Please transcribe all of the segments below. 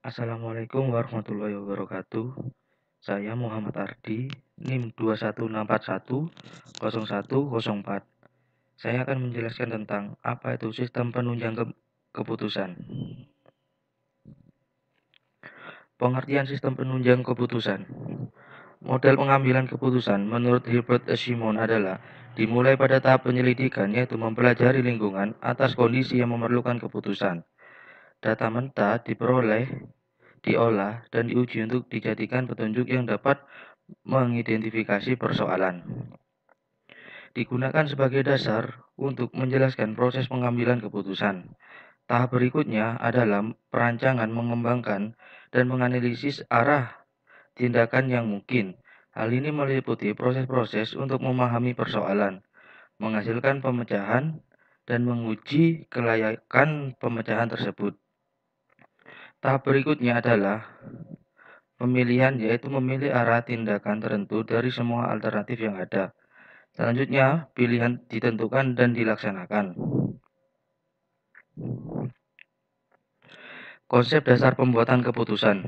Assalamualaikum warahmatullahi wabarakatuh. Saya Muhammad Ardi, NIM 216410104. Saya akan menjelaskan tentang apa itu sistem penunjang keputusan. Pengertian sistem penunjang keputusan. Model pengambilan keputusan menurut Hilbert Simon adalah dimulai pada tahap penyelidikan, yaitu mempelajari lingkungan atas kondisi yang memerlukan keputusan. Data mentah diperoleh, diolah, dan diuji untuk dijadikan petunjuk yang dapat mengidentifikasi persoalan. Digunakan sebagai dasar untuk menjelaskan proses pengambilan keputusan. Tahap berikutnya adalah perancangan, mengembangkan, dan menganalisis arah tindakan yang mungkin. Hal ini meliputi proses-proses untuk memahami persoalan, menghasilkan pemecahan, dan menguji kelayakan pemecahan tersebut. Tahap berikutnya adalah pemilihan, yaitu memilih arah tindakan tertentu dari semua alternatif yang ada. Selanjutnya, pilihan ditentukan dan dilaksanakan. Konsep dasar pembuatan keputusan.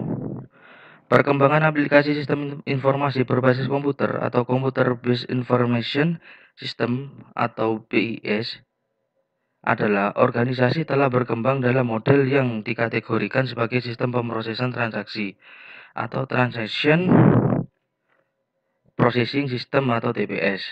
Perkembangan aplikasi sistem informasi berbasis komputer atau Computer Based Information System atau BIS adalah organisasi telah berkembang dalam model yang dikategorikan sebagai sistem pemrosesan transaksi atau Transaction Processing System atau TPS.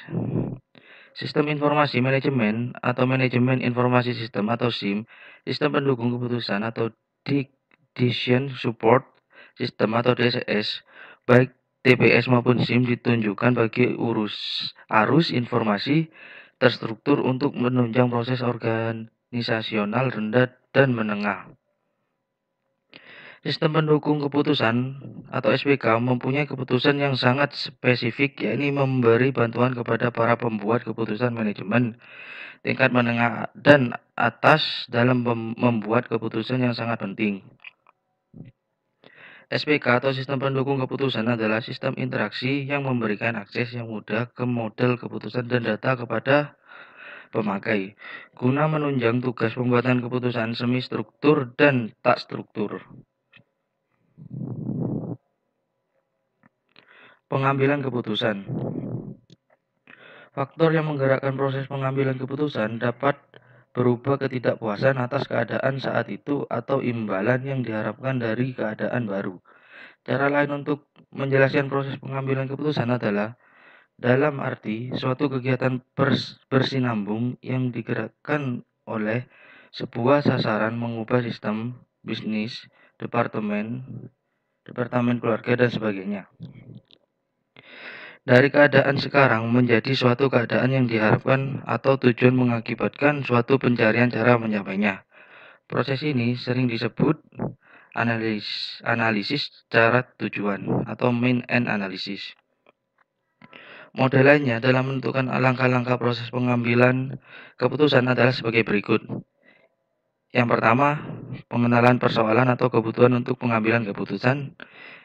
Sistem informasi manajemen atau manajemen informasi sistem atau SIM, sistem pendukung keputusan atau Decision Support System atau DSS, baik TPS maupun SIM ditunjukkan bagi arus informasi terstruktur untuk menunjang proses organisasional rendah dan menengah. Sistem pendukung keputusan atau SPK mempunyai keputusan yang sangat spesifik, yakni memberi bantuan kepada para pembuat keputusan manajemen tingkat menengah dan atas dalam membuat keputusan yang sangat penting. SPK atau sistem pendukung keputusan adalah sistem interaksi yang memberikan akses yang mudah ke model keputusan dan data kepada pemakai, guna menunjang tugas pembuatan keputusan semi struktur dan tak struktur. Pengambilan keputusan. Faktor yang menggerakkan proses pengambilan keputusan dapat berubah ketidakpuasan atas keadaan saat itu atau imbalan yang diharapkan dari keadaan baru. Cara lain untuk menjelaskan proses pengambilan keputusan adalah dalam arti suatu kegiatan bersinambung yang digerakkan oleh sebuah sasaran mengubah sistem, bisnis, departemen keluarga, dan sebagainya. Dari keadaan sekarang menjadi suatu keadaan yang diharapkan atau tujuan mengakibatkan suatu pencarian cara mencapainya. Proses ini sering disebut analisis cara tujuan atau main end analysis. Model lainnya dalam menentukan langkah-langkah proses pengambilan keputusan adalah sebagai berikut. Yang pertama, pengenalan persoalan atau kebutuhan untuk pengambilan keputusan.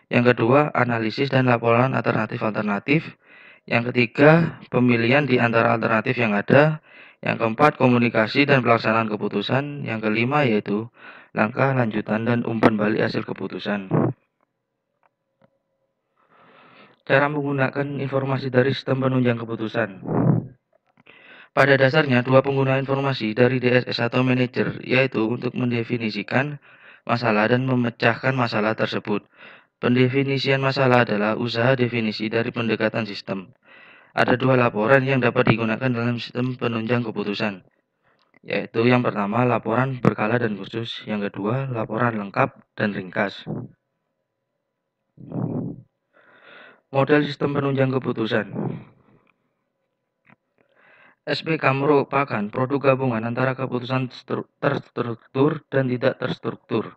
Yang kedua, analisis dan laporan alternatif-alternatif. Yang ketiga, pemilihan di antara alternatif yang ada. Yang keempat, komunikasi dan pelaksanaan keputusan. Yang kelima yaitu langkah lanjutan dan umpan balik hasil keputusan. Cara menggunakan informasi dari sistem penunjang keputusan. Pada dasarnya, dua pengguna informasi dari DSS atau manajer, yaitu untuk mendefinisikan masalah dan memecahkan masalah tersebut. Pendefinisian masalah adalah usaha definisi dari pendekatan sistem. Ada dua laporan yang dapat digunakan dalam sistem penunjang keputusan, yaitu yang pertama laporan berkala dan khusus, yang kedua laporan lengkap dan ringkas. Model sistem penunjang keputusan. SPK merupakan produk gabungan antara keputusan terstruktur dan tidak terstruktur.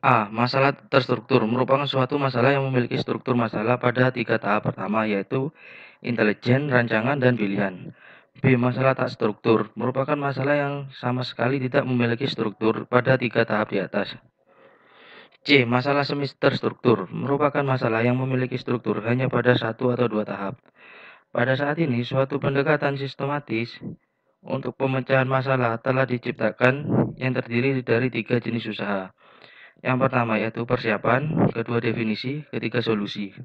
A. Masalah terstruktur merupakan suatu masalah yang memiliki struktur masalah pada 3 tahap pertama, yaitu intelijen, rancangan, dan pilihan. B. Masalah tak struktur merupakan masalah yang sama sekali tidak memiliki struktur pada 3 tahap di atas. C. Masalah semi terstruktur merupakan masalah yang memiliki struktur hanya pada 1 atau 2 tahap. Pada saat ini, suatu pendekatan sistematis untuk pemecahan masalah telah diciptakan yang terdiri dari 3 jenis usaha. Yang pertama yaitu persiapan, kedua definisi, ketiga solusi.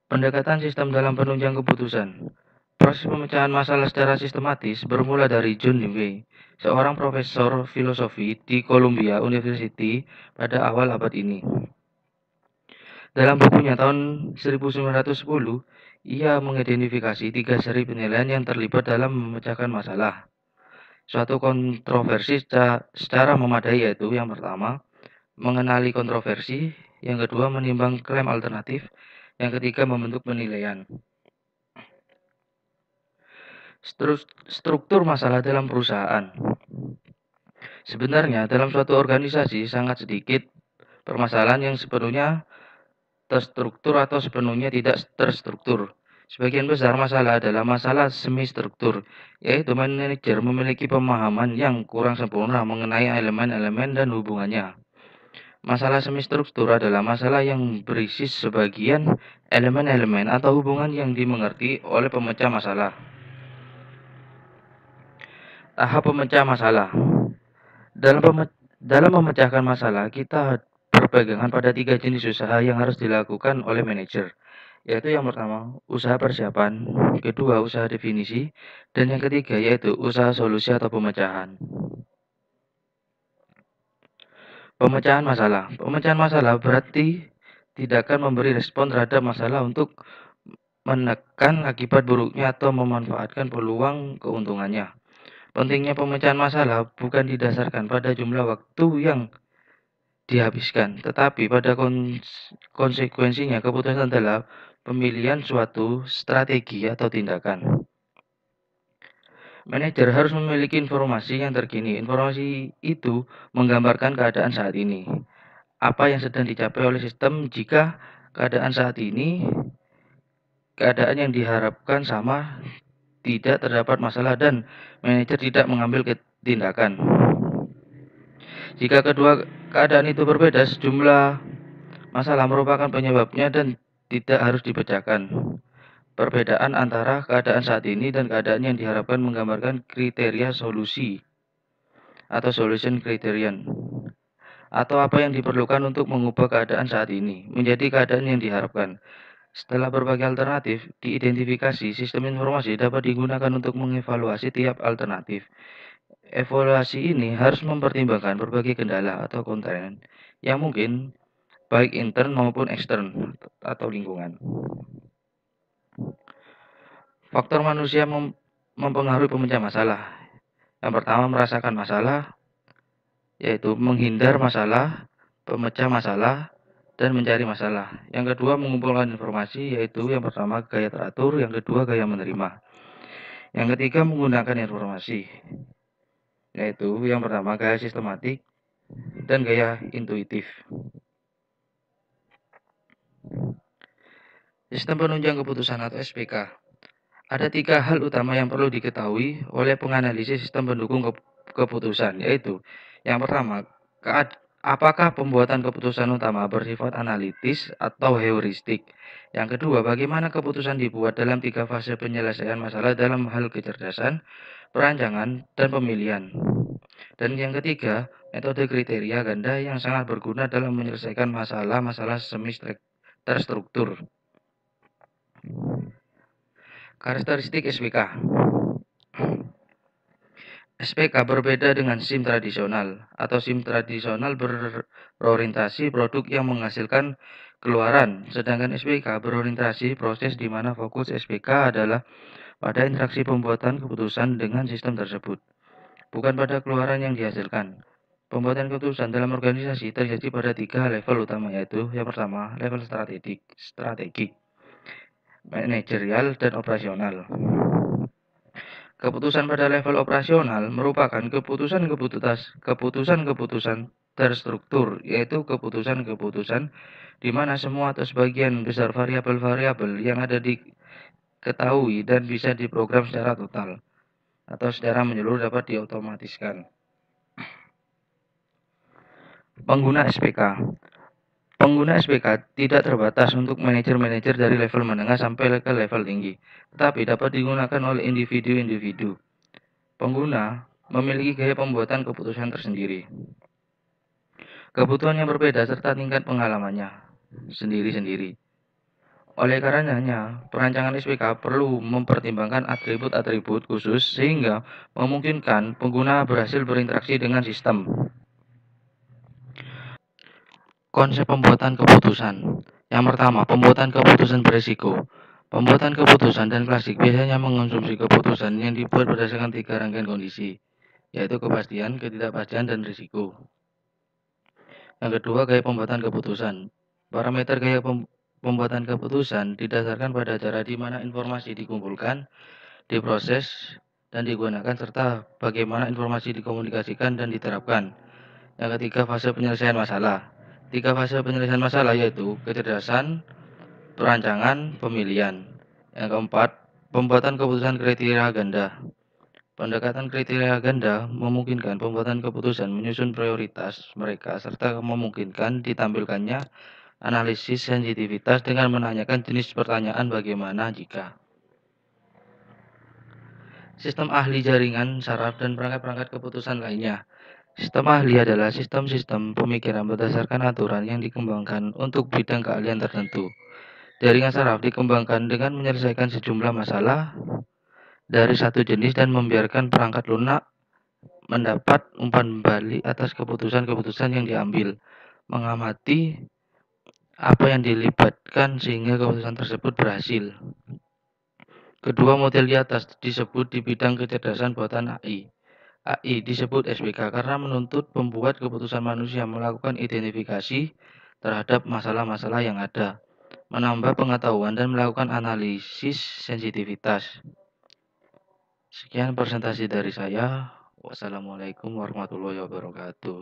Pendekatan sistem dalam penunjang keputusan. Proses pemecahan masalah secara sistematis bermula dari John Dewey, seorang profesor filosofi di Columbia University pada awal abad ini. Dalam bukunya tahun 1910, ia mengidentifikasi 3 seri penilaian yang terlibat dalam memecahkan masalah. Suatu kontroversi secara memadai yaitu yang pertama, mengenali kontroversi, yang kedua menimbang klaim alternatif, yang ketiga membentuk penilaian. Struktur masalah dalam perusahaan. Sebenarnya dalam suatu organisasi sangat sedikit permasalahan yang sepenuhnya terstruktur atau sepenuhnya tidak terstruktur. Sebagian besar masalah adalah masalah semi-struktur, yaitu manajer memiliki pemahaman yang kurang sempurna mengenai elemen-elemen dan hubungannya. Masalah semi-struktur adalah masalah yang berisi sebagian elemen-elemen atau hubungan yang dimengerti oleh pemecah masalah. Tahap pemecah masalah. Dalam memecahkan masalah, kita berpegangan pada 3 jenis usaha yang harus dilakukan oleh manajer, yaitu yang pertama, usaha persiapan, kedua, usaha definisi, dan yang ketiga, yaitu usaha solusi atau pemecahan. Pemecahan masalah. Pemecahan masalah berarti tidak akan memberi respon terhadap masalah untuk menekan akibat buruknya atau memanfaatkan peluang keuntungannya. Pentingnya pemecahan masalah bukan didasarkan pada jumlah waktu yang dihabiskan, tetapi pada konsekuensinya. Keputusan adalah pemilihan suatu strategi atau tindakan. Manajer harus memiliki informasi yang terkini. Informasi itu menggambarkan keadaan saat ini. Apa yang sedang dicapai oleh sistem jika keadaan saat ini, keadaan yang diharapkan sama, tidak terdapat masalah dan manajer tidak mengambil tindakan. Jika kedua keadaan itu berbeda, sejumlah masalah merupakan penyebabnya dan tidak harus dipecahkan. Perbedaan antara keadaan saat ini dan keadaan yang diharapkan menggambarkan kriteria solusi atau solution criterion, atau apa yang diperlukan untuk mengubah keadaan saat ini menjadi keadaan yang diharapkan. Setelah berbagai alternatif diidentifikasi, sistem informasi dapat digunakan untuk mengevaluasi tiap alternatif. Evaluasi ini harus mempertimbangkan berbagai kendala atau konten yang mungkin baik intern maupun ekstern atau lingkungan. Faktor manusia mempengaruhi pemecah masalah. Yang pertama, merasakan masalah, yaitu menghindar masalah, pemecah masalah, dan mencari masalah. Yang kedua, mengumpulkan informasi, yaitu yang pertama gaya teratur, yang kedua gaya menerima. Yang ketiga, menggunakan informasi, yaitu yang pertama gaya sistematik dan gaya intuitif. Sistem penunjang keputusan atau SPK. Ada 3 hal utama yang perlu diketahui oleh penganalisis sistem pendukung keputusan, yaitu yang pertama, apakah pembuatan keputusan utama bersifat analitis atau heuristik. Yang kedua, bagaimana keputusan dibuat dalam 3 fase penyelesaian masalah dalam hal kecerdasan, perancangan, dan pemilihan. Dan yang ketiga, metode kriteria ganda yang sangat berguna dalam menyelesaikan masalah-masalah semi terstruktur. Karakteristik SPK. SPK berbeda dengan SIM tradisional, atau SIM tradisional berorientasi produk yang menghasilkan keluaran, sedangkan SPK berorientasi proses di mana fokus SPK adalah pada interaksi pembuatan keputusan dengan sistem tersebut, bukan pada keluaran yang dihasilkan. Pembuatan keputusan dalam organisasi terjadi pada 3 level utama, yaitu yang pertama, level strategik, manajerial, dan operasional. Keputusan pada level operasional merupakan keputusan-keputusan terstruktur, yaitu keputusan-keputusan di mana semua atau sebagian besar variabel-variabel yang ada diketahui dan bisa diprogram secara total atau secara menyeluruh dapat diotomatiskan. Pengguna SPK. Pengguna SPK tidak terbatas untuk manajer-manajer dari level menengah sampai ke level tinggi, tetapi dapat digunakan oleh individu-individu. Pengguna memiliki gaya pembuatan keputusan tersendiri. kebutuhan yang berbeda serta tingkat pengalamannya sendiri-sendiri. Oleh karenanya, perancangan SPK perlu mempertimbangkan atribut-atribut khusus sehingga memungkinkan pengguna berhasil berinteraksi dengan sistem. Konsep pembuatan keputusan. Yang pertama, pembuatan keputusan berisiko. Pembuatan keputusan dan klasik biasanya mengonsumsi keputusan yang dibuat berdasarkan 3 rangkaian kondisi, yaitu kepastian, ketidakpastian, dan risiko. Yang kedua, gaya pembuatan keputusan. Parameter gaya pembuatan keputusan didasarkan pada cara di mana informasi dikumpulkan, diproses, dan digunakan, serta bagaimana informasi dikomunikasikan dan diterapkan. Yang ketiga, fase penyelesaian masalah. 3 fase penyelesaian masalah yaitu kecerdasan, perancangan, pemilihan. Yang keempat, pembuatan keputusan kriteria ganda. Pendekatan kriteria ganda memungkinkan pembuatan keputusan menyusun prioritas mereka serta memungkinkan ditampilkannya analisis sensitivitas dengan menanyakan jenis pertanyaan bagaimana jika. Sistem ahli jaringan, saraf, dan perangkat-perangkat keputusan lainnya. Sistem ahli adalah sistem-sistem pemikiran berdasarkan aturan yang dikembangkan untuk bidang keahlian tertentu. Jaringan saraf dikembangkan dengan menyelesaikan sejumlah masalah dari satu jenis dan membiarkan perangkat lunak mendapat umpan balik atas keputusan-keputusan yang diambil, mengamati apa yang dilibatkan sehingga keputusan tersebut berhasil. Kedua model di atas disebut di bidang kecerdasan buatan AI. AI disebut SPK karena menuntut pembuat keputusan manusia melakukan identifikasi terhadap masalah-masalah yang ada, menambah pengetahuan dan melakukan analisis sensitivitas. Sekian presentasi dari saya. Wassalamualaikum warahmatullahi wabarakatuh.